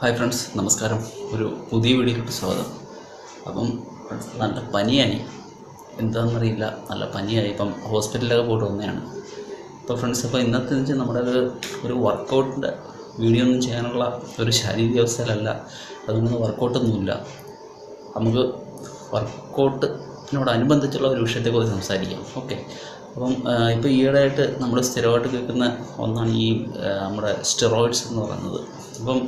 Hi friends, നമസ്കാരം. ഒരു പുതിയ വീഡിയോയിലോട്ട് സ്വാഗതം. അപ്പം നല്ല പനിയായി, എന്താണെന്നറിയില്ല, നല്ല പനിയായി. ഇപ്പം ഹോസ്പിറ്റലിലൊക്കെ പോയിട്ട് വന്നതാണ്. അപ്പോൾ ഫ്രണ്ട്സ്, അപ്പോൾ ഇന്നത്തെ വെച്ചാൽ നമ്മുടെ ഒരു വർക്കൗട്ടിൻ്റെ വീഡിയോ ഒന്നും ചെയ്യാനുള്ള ഒരു ശാരീരിക അവസ്ഥയിലല്ല, അതുകൊണ്ട് വർക്കൗട്ടൊന്നുമില്ല. നമുക്ക് വർക്കൗട്ടിനോടനുബന്ധിച്ചുള്ള ഒരു വിഷയത്തെക്കുറിച്ച് സംസാരിക്കാം. ഓക്കെ. അപ്പം ഇപ്പോൾ ഈയിടെയായിട്ട് നമ്മൾ സ്ഥിരമായിട്ട് കേൾക്കുന്ന ഒന്നാണ് ഈ നമ്മുടെ സ്റ്റെറോയിഡ്സ് എന്ന് പറയുന്നത്. അപ്പം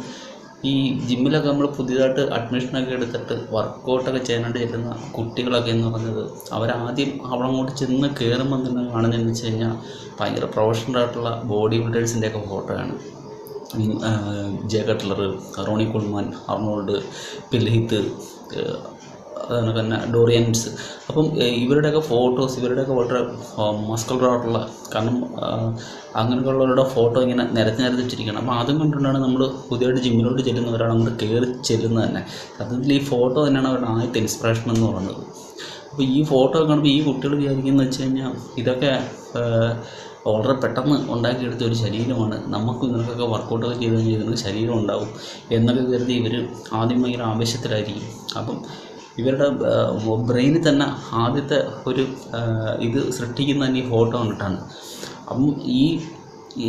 ഈ ജിമ്മിലൊക്കെ നമ്മൾ പുതിയതായിട്ട് അഡ്മിഷനൊക്കെ എടുത്തിട്ട് വർക്കൗട്ടൊക്കെ ചെയ്യാനായിട്ട് ചെല്ലുന്ന കുട്ടികളൊക്കെ എന്ന് പറഞ്ഞത് അവരാദ്യം അങ്ങോട്ട് ചെന്ന് കയറുമ്പം തന്നെ കാണുന്നതെന്ന് വെച്ച് കഴിഞ്ഞാൽ ഭയങ്കര പ്രൊഫഷണലായിട്ടുള്ള ബോഡി ബിൽഡേഴ്സിൻ്റെയൊക്കെ ഫോട്ടോയാണ്. ജെ കട്ട്ലർ, റോണി കുൾമാൻ, അർണോൾഡ്, പിൽഹീത്ത്, അതുപോലെ തന്നെ ഡോറിയൻസ്. അപ്പം ഇവരുടെയൊക്കെ ഫോട്ടോസ്, ഇവരുടെയൊക്കെ വളരെ മസ്കുലറായിട്ടുള്ള, കാരണം അങ്ങനെയുള്ളവരുടെ ഫോട്ടോ ഇങ്ങനെ നിരത്തി വെച്ചിരിക്കണം. അപ്പോൾ അതും കൊണ്ടുകൊണ്ടാണ് നമ്മൾ പുതിയതായിട്ട് ജിമ്മിലോട്ട് ചെല്ലുന്നവരാണ് അങ്ങോട്ട് കയറി ചെല്ലുന്നത് തന്നെ. സത്യത്തിൽ ഈ ഫോട്ടോ തന്നെയാണ് അവരുടെ ആദ്യത്തെ ഇൻസ്പിറേഷൻ എന്ന് പറയുന്നത്. അപ്പോൾ ഈ ഫോട്ടോ കാണുമ്പോൾ ഈ കുട്ടികൾ വിചാരിക്കുന്നത് വെച്ച് കഴിഞ്ഞാൽ ഇതൊക്കെ വളരെ പെട്ടെന്ന് ഉണ്ടാക്കിയെടുത്ത ഒരു ശരീരമാണ്, നമുക്ക് ഇതിനൊക്കെ വർക്കൗട്ടൊക്കെ ചെയ്ത് കഴിഞ്ഞാൽ ഇതിനൊക്കെ ശരീരം ഉണ്ടാവും എന്നൊക്കെ കരുതി ഇവർ ആദ്യം ഭയങ്കര ആവേശത്തിലായിരിക്കും. അപ്പം ഇവരുടെ ബ്രെയിനിൽ തന്നെ ആദ്യത്തെ ഒരു ഇത് സൃഷ്ടിക്കുന്ന തന്നെ ഈ ഫോട്ടോ കണ്ടിട്ടാണ്. അപ്പം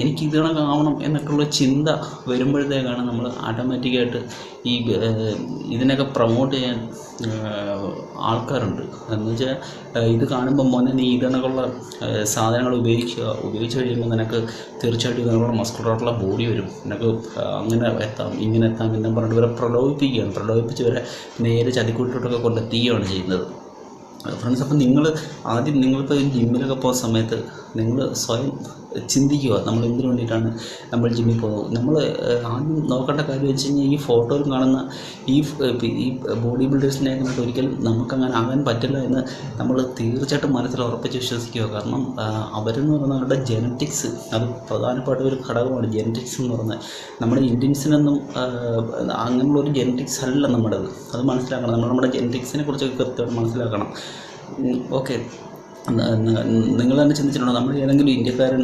എനിക്ക് ഇതിനൊക്കെ ആവണം എന്നൊക്കെയുള്ള ചിന്ത വരുമ്പോഴത്തേക്കാണ് നമ്മൾ ഓട്ടോമാറ്റിക്കായിട്ട് ഈ ഇതിനൊക്കെ പ്രൊമോട്ട് ചെയ്യാൻ ആൾക്കാരുണ്ട്. എന്ന് വെച്ചാൽ ഇത് കാണുമ്പോൾ മോനെ നീ ഇതിനൊക്കെയുള്ള സാധനങ്ങൾ ഉപയോഗിച്ച് കഴിയുമ്പോൾ നിനക്ക് തീർച്ചയായിട്ടും ഇതിനുള്ള മസ്കുലറായിട്ടുള്ള ബോഡി വരും, നിനക്ക് അങ്ങനെ എത്താം, ഇങ്ങനെ എത്താം എന്നും പറഞ്ഞിട്ട് ഇവരെ പ്രലോഭിപ്പിച്ച് ഇവരെ നേരെ ചതിക്കൂട്ടിലോട്ടൊക്കെ കൊണ്ടെത്തിക്കുകയാണ് ചെയ്യുന്നത്. ഫ്രണ്ട്സ്, അപ്പം നിങ്ങളിപ്പോൾ ജിമ്മിലൊക്കെ പോകുന്ന സമയത്ത് നിങ്ങൾ സ്വയം ചിന്തിക്കുക, നമ്മൾ എന്തിനു വേണ്ടിയിട്ടാണ് നമ്മൾ ജിമ്മിൽ പോകുന്നത്. നമ്മൾ ആദ്യം നോക്കേണ്ട കാര്യം വെച്ച് കഴിഞ്ഞാൽ ഈ ഫോട്ടോയിൽ കാണുന്ന ഈ ബോഡി ബിൽഡേഴ്സിനെ കണ്ടിട്ട് ഒരിക്കലും നമുക്കങ്ങനെ ആകാൻ പറ്റില്ല എന്ന് നമ്മൾ തീർച്ചയായിട്ടും മനസ്സിൽ ഉറപ്പിച്ച് വിശ്വസിക്കുക. കാരണം അവരെന്ന് പറയുന്നത് അവരുടെ ജെനറ്റിക്സ്, അത് പ്രധാനപ്പെട്ട ഒരു ഘടകമാണ് ജെനറ്റിക്സ് എന്ന് പറയുന്നത്. നമ്മുടെ ഇന്ത്യൻസിനൊന്നും അങ്ങനെയുള്ളൊരു ജെനറ്റിക്സ് അല്ല നമ്മുടേത്, അത് മനസ്സിലാക്കണം. നമ്മുടെ ജെനറ്റിക്സിനെ കുറിച്ചൊക്കെ കൃത്യമായിട്ട് മനസ്സിലാക്കണം. ഓക്കെ. നിങ്ങൾ തന്നെ ചിന്തിച്ചിട്ടുണ്ടോ, നമ്മൾ ഏതെങ്കിലും ഇന്ത്യക്കാരൻ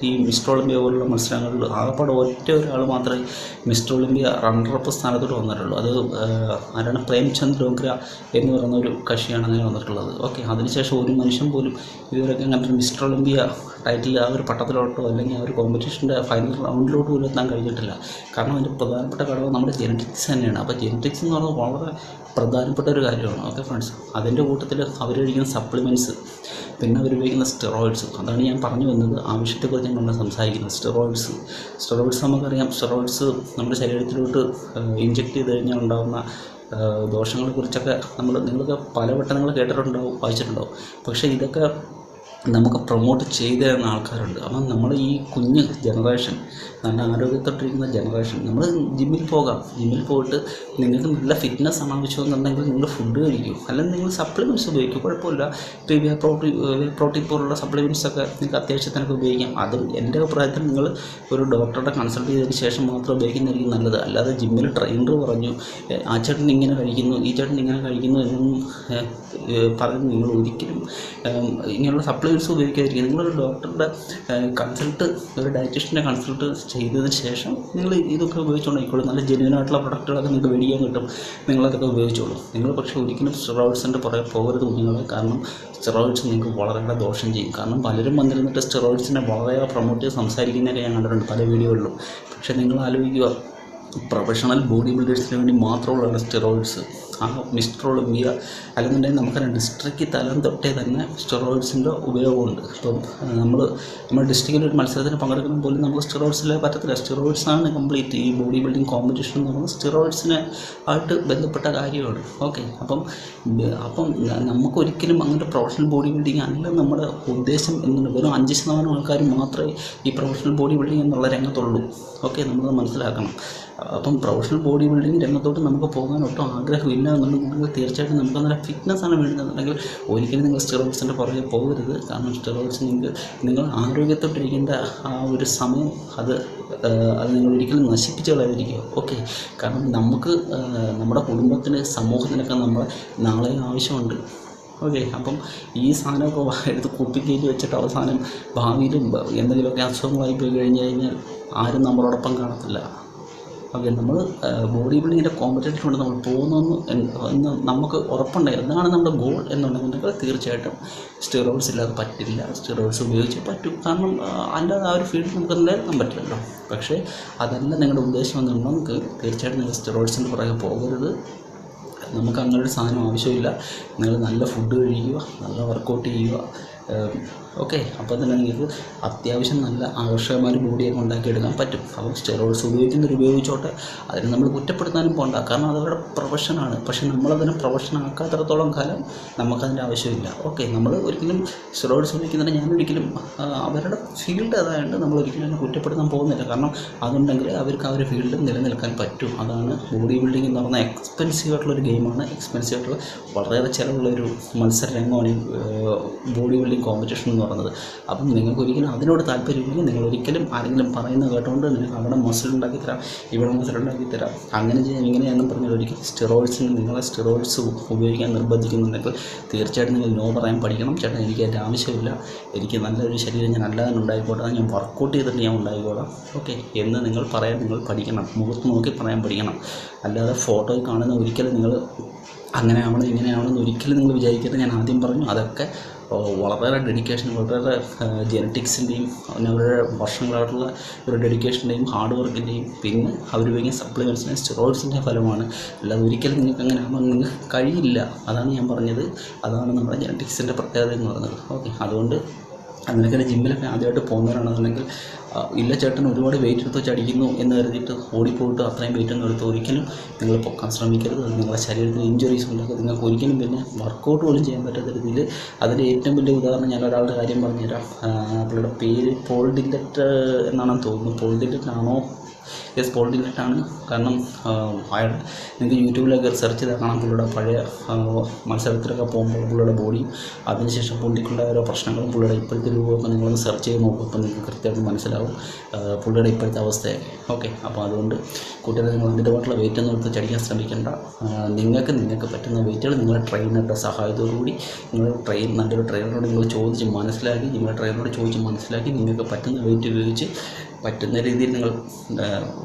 ഈ മിസ്റ്റർ ഒളിമ്പിയ പോലുള്ള മത്സരങ്ങളിൽ ആകപ്പാടെ ഒറ്റ ഒരാൾ മാത്രമേ മിസ്റ്റർ ഒളിമ്പിയ റണ്ണറപ്പ് സ്ഥാനത്തോട്ട് വന്നിട്ടുള്ളൂ. അത് ആരാണ്? പ്രേംചന്ദ് ഡോഗ്ര എന്ന് പറയുന്ന ഒരു കക്ഷിയാണ് അങ്ങനെ വന്നിട്ടുള്ളത്. ഓക്കെ. അതിനുശേഷം ഒരു മനുഷ്യൻ പോലും ഇതുവരെയൊക്കെ അങ്ങനെ ഒരു മിസ്റ്റർ ഒളിമ്പിയ ടൈറ്റിൽ ആ ഒരു പട്ടത്തിലോട്ടോ അല്ലെങ്കിൽ ആ ഒരു കോമ്പറ്റീഷൻ്റെ ഫൈനൽ റൗണ്ടിലോട്ട് പോലും എത്താൻ കഴിഞ്ഞിട്ടില്ല. കാരണം അതിൻ്റെ പ്രധാനപ്പെട്ട ഘടകം നമ്മുടെ ജെനറ്റിക്സ് തന്നെയാണ്. അപ്പോൾ ജെനറ്റിക്സ് എന്ന് പറയുന്നത് വളരെ പ്രധാനപ്പെട്ട ഒരു കാര്യമാണ്. ഓക്കെ ഫ്രണ്ട്സ്, അതിൻ്റെ കൂട്ടത്തിൽ അവർ കഴിക്കുന്ന സപ്ലിമെൻറ്റ്സ്, പിന്നെ അവർ ഉപയോഗിക്കുന്ന സ്റ്റെറോയിഡ്സ്, അതാണ് ഞാൻ പറഞ്ഞു വന്നത്. ആവശ്യത്തെക്കുറിച്ച് നമ്മൾ സംസാരിക്കുന്നത് സ്റ്റെറോയിഡ്സ് നമുക്കറിയാം. സ്റ്റെറോയിഡ്സ് നമ്മുടെ ശരീരത്തിലോട്ട് ഇഞ്ചെക്ട് ചെയ്ത് കഴിഞ്ഞാൽ ഉണ്ടാകുന്ന ദോഷങ്ങളെക്കുറിച്ചൊക്കെ നിങ്ങളൊക്കെ പലവട്ടം നിങ്ങൾ കേട്ടിട്ടുണ്ടാവും, വായിച്ചിട്ടുണ്ടാവും. പക്ഷേ ഇതൊക്കെ നമുക്ക് പ്രൊമോട്ട് ചെയ്ത് തരുന്ന ആൾക്കാരുണ്ട്. അപ്പം നമ്മൾ ഈ കുഞ്ഞ് ജനറേഷൻ, നല്ല ആരോഗ്യത്തോട്ടിരിക്കുന്ന ജനറേഷൻ, നമ്മൾ ജിമ്മിൽ പോയിട്ട് നിങ്ങൾക്ക് നല്ല ഫിറ്റ്നസ് ആണ് ആവശ്യമെന്നുണ്ടെങ്കിൽ നിങ്ങൾ ഫുഡ് കഴിക്കും, അല്ലെങ്കിൽ നിങ്ങൾ സപ്ലിമെൻറ്റ്സ് ഉപയോഗിക്കും, കുഴപ്പമില്ല. ഇപ്പോൾ പ്രോട്ടീൻ പോലുള്ള സപ്ലിമെൻറ്റ്സൊക്കെ നിങ്ങൾക്ക് അത്യാവശ്യത്തിനൊക്കെ ഉപയോഗിക്കാം. അതും എൻ്റെ അഭിപ്രായത്തിൽ നിങ്ങൾ ഒരു ഡോക്ടറുടെ കൺസൾട്ട് ചെയ്തതിന് ശേഷം മാത്രം ഉപയോഗിക്കുന്നതായിരിക്കും നല്ലത്. അല്ലാതെ ജിമ്മിൽ ട്രെയിനർ പറഞ്ഞു ആ ചേട്ടൻ ഇങ്ങനെ കഴിക്കുന്നു, ഈ ചേട്ടൻ ഇങ്ങനെ കഴിക്കുന്നു എന്നൊന്നും പറഞ്ഞ് നിങ്ങൾ ഒരിക്കലും ഇങ്ങനെയുള്ള സപ്ലിമെൻറ്റ്സ് ഉപയോഗിക്കാതിരിക്കുക. നിങ്ങളൊരു ഡോക്ടറുടെ കൺസൾട്ട്, ഒരു ഡയറ്റീഷ്യൻ്റെ കൺസൾട്ട് ചെയ്തതിന് ശേഷം നിങ്ങൾ ഇതൊക്കെ ഉപയോഗിച്ചുകൊണ്ടിരിക്കുള്ളൂ. നല്ല ജെന്യുവനായിട്ടുള്ള പ്രൊഡക്റ്റുകളൊക്കെ നിങ്ങൾക്ക് മേടിക്കാൻ കിട്ടും, നിങ്ങളതൊക്കെ ഉപയോഗിച്ചോളൂ. നിങ്ങൾ പക്ഷേ ഒരിക്കലും സ്റ്റെറോയിഡ്സിൻ്റെ പുറകെ പോകരുത് കുഞ്ഞുങ്ങളെ. കാരണം സ്റ്റെറോയിഡ്സ് നിങ്ങൾക്ക് വളരെ ദോഷം ചെയ്യും. കാരണം പലരും വന്നിരുന്നിട്ട് സ്റ്റെറോയിഡ്സിനെ വളരെ പ്രൊമോട്ട് ചെയ്ത് സംസാരിക്കുന്നതൊക്കെ ഞാൻ കണ്ടിട്ടുണ്ട് പല വീഡിയോകളിലും. പക്ഷേ നിങ്ങൾ ആലോചിക്കുക, പ്രൊഫഷണൽ ബോഡി ബിൽഡേഴ്സിന് വേണ്ടി മാത്രമുള്ള സ്റ്റെറോയിഡ്സ്, ആ മിസ്റ്റർ ഒളിമ്പിയ അല്ലെന്നുണ്ടെങ്കിൽ നമുക്കറിയാം ഡിസ്ട്രിക്റ്റ് തലം തൊട്ടേ തന്നെ സ്റ്റെറോയിഡ്സിൻ്റെ ഉപയോഗമുണ്ട്. ഇപ്പം നമ്മുടെ ഡിസ്ട്രിക്റ്റിൽ ഒരു മത്സരത്തിന് പങ്കെടുക്കണം പോലും നമുക്ക് സ്റ്റെറോയിഡ്സിലെ പറ്റത്തില്ല. സ്റ്റെറോയിഡ്സാണ് കംപ്ലീറ്റ് ഈ ബോഡി ബിൽഡിംഗ് കോമ്പറ്റീഷൻ എന്ന് പറയുന്നത് സ്റ്റെറോയിഡ്സിനെ ആയിട്ട് ബന്ധപ്പെട്ട കാര്യമാണ്. ഓക്കെ. അപ്പം നമുക്കൊരിക്കലും അങ്ങനത്തെ പ്രൊഫഷണൽ ബോഡി ബിൽഡിംഗ് അല്ല നമ്മുടെ ഉദ്ദേശം എന്നുണ്ട്. വെറും 5% ആൾക്കാർ മാത്രമേ ഈ പ്രൊഫഷണൽ ബോഡി ബിൽഡിംഗ് എന്നുള്ള രംഗത്തുള്ളൂ. ഓക്കെ, നമ്മളത് മനസ്സിലാക്കണം. അപ്പം പ്രൊഫഷണൽ ബോഡി ബിൽഡിംഗ് രംഗത്തോട്ട് നമുക്ക് പോകാൻ ഒട്ടും ആഗ്രഹമില്ല എന്നുണ്ടെങ്കിൽ തീർച്ചയായിട്ടും നമുക്ക് നല്ല ഫിറ്റ്നസ്സാണ് വേണ്ടതെന്നുണ്ടെങ്കിൽ ഒരിക്കലും നിങ്ങൾ സ്റ്റെറോയിഡ്സിൻ്റെ പുറകെ പോകരുത്. കാരണം സ്റ്റെറോയിഡ്സ് നിങ്ങൾ ആരോഗ്യത്തോട്ടിരിക്കേണ്ട ആ ഒരു സമയം അത് നിങ്ങൾ ഒരിക്കലും നശിപ്പിച്ച് കളയാതിരിക്കുക. ഓക്കെ. കാരണം നമുക്ക് നമ്മുടെ കുടുംബത്തിന്, സമൂഹത്തിനൊക്കെ നമ്മളെ നാളെ ആവശ്യമുണ്ട്. ഓക്കെ. അപ്പം ഈ സാധനമൊക്കെ എടുത്ത് കുപ്പിക്കേറ്റി വെച്ചിട്ട് അവസാനം ഭാവിയിലും എന്തെങ്കിലുമൊക്കെ അസുഖങ്ങളായി പോയി കഴിഞ്ഞാൽ ആരും നമ്മളോടൊപ്പം കാണത്തില്ല. ഓക്കെ, നമ്മൾ ബോഡി ബിൽഡിങ്ങിൻ്റെ കോമ്പറ്റീഷനിലൂടെ നമ്മൾ പോകുന്നു എന്ന് നമുക്ക് ഉറപ്പുണ്ടായി, എന്താണ് നമ്മുടെ ഗോൾ എന്നുണ്ടെങ്കിൽ തീർച്ചയായിട്ടും സ്റ്റിറോയിഡ്സ് ഇല്ലാതെ പറ്റില്ല. സ്റ്റിറോയിഡ്സ് ഉപയോഗിച്ച് പറ്റും, കാരണം അല്ലാതെ ആ ഒരു ഫീൽഡ് നമുക്ക് നിലനിൽക്കാൻ പറ്റില്ലല്ലോ. പക്ഷേ അതല്ല നിങ്ങളുടെ ഉദ്ദേശം എന്നുണ്ടെങ്കിൽ തീർച്ചയായിട്ടും നിങ്ങൾ സ്റ്റിറോയിഡ്സിൻ്റെ പുറകെ പോകരുത്. നമുക്ക് അങ്ങനൊരു സാധനം ആവശ്യമില്ല. നിങ്ങൾ നല്ല ഫുഡ് കഴിക്കുക, നല്ല വർക്കൗട്ട് ചെയ്യുക. ഓക്കെ, അപ്പോൾ തന്നെ നിങ്ങൾക്ക് അത്യാവശ്യം നല്ല ആകർഷകമായ ബോഡിയൊക്കെ ഉണ്ടാക്കിയെടുക്കാൻ പറ്റും. അപ്പോൾ സ്റ്റിറോയിഡ്സ് ഉപയോഗിച്ചോട്ടെ, അതിന് നമ്മൾ കുറ്റപ്പെടുത്താനും പോകണ്ട, കാരണം അതവരുടെ പ്രൊഫഷനാണ്. പക്ഷേ നമ്മളതിനെ പ്രൊഫഷനാക്കാത്തിടത്തോളം കാലം നമുക്കതിൻ്റെ ആവശ്യമില്ല. ഓക്കെ, നമ്മൾ ഒരിക്കലും സ്റ്റിറോയിഡ്സ് ഉപയോഗിക്കുന്നതിന് ഞാനൊരിക്കലും അവരുടെ ഫീൽഡ് അതായത് നമ്മളൊരിക്കലും അതിനെ കുറ്റപ്പെടുത്താൻ പോകുന്നില്ല. കാരണം അതുണ്ടെങ്കിൽ അവർക്ക് ആ ഒരു ഫീൽഡ് നിലനിൽക്കാൻ പറ്റും. അതാണ് ബോഡി ബിൽഡിംഗ് എന്ന് പറഞ്ഞാൽ എക്സ്പെൻസീവ് ആയിട്ടുള്ളൊരു ഗെയിമാണ്. എക്സ്പെൻസീവ് ആയിട്ടുള്ള വളരെയേറെ ചിലവുള്ളൊരു മത്സര രംഗമാണ് ഈ ബോഡി ബിൽഡിംഗ് കോമ്പറ്റീഷൻ എന്ന് പറയുന്നത്. അപ്പം നിങ്ങൾക്ക് ഒരിക്കലും അതിനോട് താല്പര്യമില്ലെങ്കിൽ നിങ്ങൾ ഒരിക്കലും ആരെങ്കിലും പറയുന്നത് കേട്ടുകൊണ്ട് നിങ്ങൾക്ക് അവിടെ മസിൽ ഉണ്ടാക്കി തരാം, ഇവിടെ മസിൽ ഉണ്ടാക്കി തരാം, അങ്ങനെ ചെയ്യാം ഇങ്ങനെയാണെന്ന് പറഞ്ഞാൽ ഒരിക്കലും നിങ്ങളെ സ്റ്റിറോയിഡ്സ് ഉപയോഗിക്കാൻ നിർബന്ധിക്കുന്നുണ്ടെങ്കിൽ തീർച്ചയായിട്ടും നിങ്ങൾ നോ പറയാൻ പഠിക്കണം. ചേട്ടൻ എനിക്ക് അതിൻ്റെ ആവശ്യമില്ല, എനിക്ക് നല്ലൊരു ശരീരം ഞാൻ അല്ലാതെ ഉണ്ടായിക്കോട്ടെ, ഞാൻ വർക്കൗട്ട് ചെയ്തിട്ട് ഞാൻ ഉണ്ടായിക്കോളാം, ഓക്കെ എന്ന് നിങ്ങൾ പഠിക്കണം. മുഖത്ത് നോക്കി പറയാൻ പഠിക്കണം. അല്ലാതെ ഫോട്ടോയിൽ കാണുന്ന ഒരിക്കലും നിങ്ങൾ അങ്ങനെ ആവണം ഇങ്ങനെ ആവണമെന്ന് ഒരിക്കലും നിങ്ങൾ വിചാരിക്കരുത്. ഞാൻ ആദ്യം പറഞ്ഞു, അതൊക്കെ വളരെയേറെ ഡെഡിക്കേഷൻ, വളരെയേറെ ജെനറ്റിക്സിൻ്റെയും പിന്നെ അവരുടെ വർഷങ്ങളായിട്ടുള്ള ഒരു ഡെഡിക്കേഷൻ്റെയും ഹാർഡ് വർക്കിൻ്റെയും പിന്നെ അവർ ഉപയോഗിക്കുന്ന സപ്ലിമെൻറ്റ്സിൻ്റെ സ്റ്റിറോയിഡ്സിൻ്റെ ഫലമാണ്. അല്ലാതെ ഒരിക്കലും നിങ്ങൾക്ക് അങ്ങനെ ആകുമ്പോൾ നിങ്ങൾക്ക് കഴിയില്ല. അതാണ് ഞാൻ പറഞ്ഞത്, അതാണ് നമ്മുടെ ജെനറ്റിക്സിൻ്റെ പ്രത്യേകത എന്ന് പറയുന്നത്. ഓക്കെ, അതുകൊണ്ട് അങ്ങനെയൊക്കെ ജിമ്മിലൊക്കെ ആദ്യമായിട്ട് പോകുന്നവരാണെന്നുണ്ടെങ്കിൽ ഇല്ല ചേട്ടൻ ഒരുപാട് വെയിറ്റ് എടുത്ത് വെച്ച് അടിക്കുന്നു എന്ന് കരുതിയിട്ട് ഓടിപ്പോയിട്ട് അത്രയും വെയിറ്റ് ഒന്നും എടുത്ത് ഒരിക്കലും നിങ്ങൾ പൊക്കാൻ ശ്രമിക്കരുത്. അത് നിങ്ങളുടെ ശരീരത്തിന് ഇഞ്ചുറീസ് ഉണ്ടാക്കും. നിങ്ങൾക്ക് ഒരിക്കലും പിന്നെ വർക്കൗട്ട് പോലും ചെയ്യാൻ പറ്റാത്ത രീതിയിൽ. അതിൻ്റെ ഏറ്റവും വലിയ ഉദാഹരണം ഞാൻ ഒരാളുടെ കാര്യം പറഞ്ഞുതരാം. പുള്ളിയുടെ പേര് പോൾ ഡില്ലറ്റ് എന്നാണെന്ന് തോന്നുന്നു. പോൾ ഡില്ലറ്റ് ആണോ? യെസ്, പോൾ ഡില്ലറ്റ് ആണ്. കാരണം നിങ്ങൾക്ക് യൂട്യൂബിലൊക്കെ സെർച്ച് ചെയ്താൽ കാണാം പുള്ളിയുടെ പഴയ മത്സരത്തിലൊക്കെ പോകുമ്പോൾ പുള്ളിയുടെ ബോഡിയും അതിനുശേഷം പുള്ളിക്കുള്ള ഓരോ പ്രശ്നങ്ങളും പുള്ളിയുടെ ഇപ്പോഴത്തെ രൂപമൊക്കെ നിങ്ങളൊന്ന് സെർച്ച് ചെയ്ത് നോക്കും. അപ്പോൾ നിങ്ങൾക്ക് കൃത്യമായിട്ട് മനസ്സിലാവും പുള്ളിയുടെ ഇപ്പോഴത്തെ അവസ്ഥയെ. ഓക്കെ, അപ്പോൾ അതുകൊണ്ട് കുട്ടികളെ നിങ്ങൾ അമിതമായിട്ടുള്ള വെയിറ്റ് ഒന്നും എടുത്ത് ചടിക്കാൻ ശ്രമിക്കേണ്ട. നിങ്ങൾക്ക് പറ്റുന്ന വെയിറ്റുകൾ നിങ്ങളുടെ ട്രെയിനറുടെ സഹായത്തോടുകൂടി നല്ലൊരു ട്രെയിനറോട് നിങ്ങൾ ചോദിച്ച് മനസ്സിലാക്കി നിങ്ങൾക്ക് പറ്റുന്ന വെയിറ്റ് ഉപയോഗിച്ച് പറ്റുന്ന രീതിയിൽ നിങ്ങൾ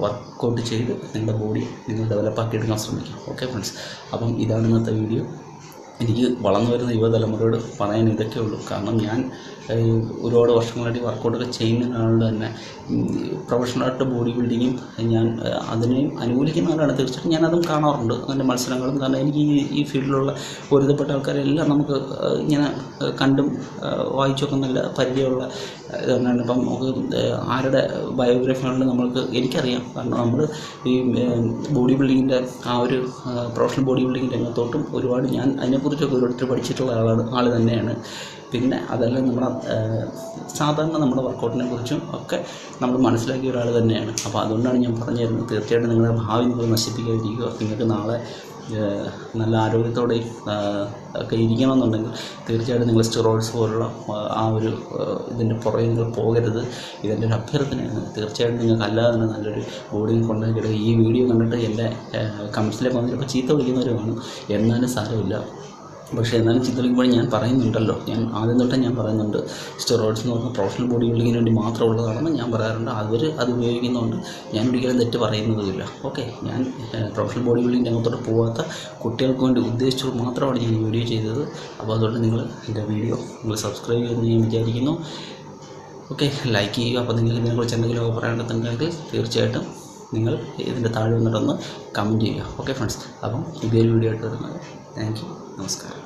വർക്കൗട്ട് ചെയ്ത് നിങ്ങളുടെ ബോഡി നിങ്ങൾ ഡെവലപ്പാക്കി എടുക്കാൻ ശ്രമിക്കുക. ഓക്കെ ഫ്രണ്ട്സ്, അപ്പം ഇതാണ് ഇന്നത്തെ വീഡിയോ. എനിക്ക് വളർന്നു വരുന്ന യുവതലമുറയോട് പറയാൻ ഇതൊക്കെ ഉള്ളൂ. കാരണം ഞാൻ ഒരുപാട് വർഷങ്ങളായിട്ട് വർക്കൗട്ടൊക്കെ ചെയ്യുന്ന ഒരാളുടെ തന്നെ പ്രൊഫഷണലായിട്ട് ബോഡി ബിൽഡിങ്ങും ഞാൻ അതിനെയും അനുകൂലിക്കുന്ന ആളാണ്. തീർച്ചയായിട്ടും ഞാനതും കാണാറുണ്ട്, അതിൻ്റെ മത്സരങ്ങളും. കാരണം എനിക്ക് ഈ ഫീൽഡിലുള്ള ഒരുതപ്പെട്ട ആൾക്കാരെല്ലാം നമുക്ക് ഇങ്ങനെ കണ്ടും വായിച്ചൊക്കെ നല്ല പരിചയമുള്ള ഇതാണ്. ഇപ്പം നമുക്ക് ആരുടെ ബയോഗ്രഫികളിൽ എനിക്കറിയാം. കാരണം നമ്മൾ ഈ ബോഡി ബിൽഡിങ്ങിൻ്റെ ആ ഒരു പ്രൊഫഷണൽ ബോഡി ബിൽഡിങ്ങിൻ്റെ രംഗത്തോട്ടും ഒരുപാട് ഞാൻ അതിനെക്കുറിച്ചൊക്കെ ഓരോരുത്തർ പഠിച്ചിട്ടുള്ള ആൾ തന്നെയാണ്. പിന്നെ അതെല്ലാം സാധാരണ നമ്മുടെ വർക്കൗട്ടിനെ കുറിച്ചും ഒക്കെ നമ്മൾ മനസ്സിലാക്കിയ ഒരാൾ തന്നെയാണ്. അപ്പോൾ അതുകൊണ്ടാണ് ഞാൻ പറഞ്ഞു തരുന്നത്, തീർച്ചയായിട്ടും നിങ്ങളുടെ ഭാവി നിങ്ങൾ നശിപ്പിക്കാതിരിക്കുക. നിങ്ങൾക്ക് നാളെ നല്ല ആരോഗ്യത്തോടെ ഒക്കെ ഇരിക്കണമെന്നുണ്ടെങ്കിൽ തീർച്ചയായിട്ടും നിങ്ങൾ സ്റ്റിറോയിഡ്സ് പോലുള്ള ആ ഒരു ഇതിൻ്റെ പുറകെ നിങ്ങൾ പോകരുത്. ഇതെൻ്റെ ഒരു അഭ്യർത്ഥനയാണ്. തീർച്ചയായിട്ടും നിങ്ങൾക്ക് അല്ലാതെ തന്നെ നല്ലൊരു ബോഡി കൊണ്ടുവന്നിട്ട് ഈ വീഡിയോ കണ്ടിട്ട് എൻ്റെ കമൻസിലേക്ക് വന്നിട്ട് ചീത്ത വിളിക്കുന്നവരുമാണ്. എന്നാലും സാരമില്ല. പക്ഷേ എന്നാലും ചീത്ത വിളിക്കുമ്പോൾ ഞാൻ പറയുന്നുണ്ടല്ലോ, ഞാൻ ആദ്യം തൊട്ടേ ഞാൻ പറയുന്നുണ്ട്, സ്റ്റിറോയിഡ്സ് എന്ന് പറഞ്ഞാൽ പ്രൊഫഷണൽ ബോഡി ബിൽഡിങ്ങിന് വേണ്ടി മാത്രമുള്ളതാണെന്ന് ഞാൻ പറയാറുണ്ട്. അത് ഉപയോഗിക്കുന്നതുകൊണ്ട് ഞാൻ ഒരിക്കലും തെറ്റ് പറയുന്നതുമില്ല. ഓക്കെ, ഞാൻ പ്രൊഫഷണൽ ബോഡി ബിൽഡിംഗ് രംഗത്തോട്ട് പോകാത്ത കുട്ടികൾക്ക് വേണ്ടി ഉദ്ദേശിച്ചത് മാത്രമാണ് ഞാൻ ഈ വീഡിയോ ചെയ്തത്. അപ്പോൾ അതുകൊണ്ട് നിങ്ങൾ എൻ്റെ വീഡിയോ സബ്സ്ക്രൈബ് ചെയ്യുമെന്ന് ഞാൻ വിചാരിക്കുന്നു. ഓക്കെ, ലൈക്ക് ചെയ്യുക. അപ്പോൾ നിങ്ങൾക്ക് ഇതിനെക്കുറിച്ച് എന്തെങ്കിലും പറയാനുണ്ടെന്നുണ്ടെങ്കിൽ തീർച്ചയായിട്ടും നിങ്ങൾ ഇതിൻ്റെ താഴെ വന്നിട്ടൊന്ന് കമൻറ്റ് ചെയ്യുക. ഓക്കെ ഫ്രണ്ട്സ്, അപ്പം ഇതൊരു വീഡിയോ ആയിട്ട് വരുന്നത്. താങ്ക് യു, നമസ്കാരം.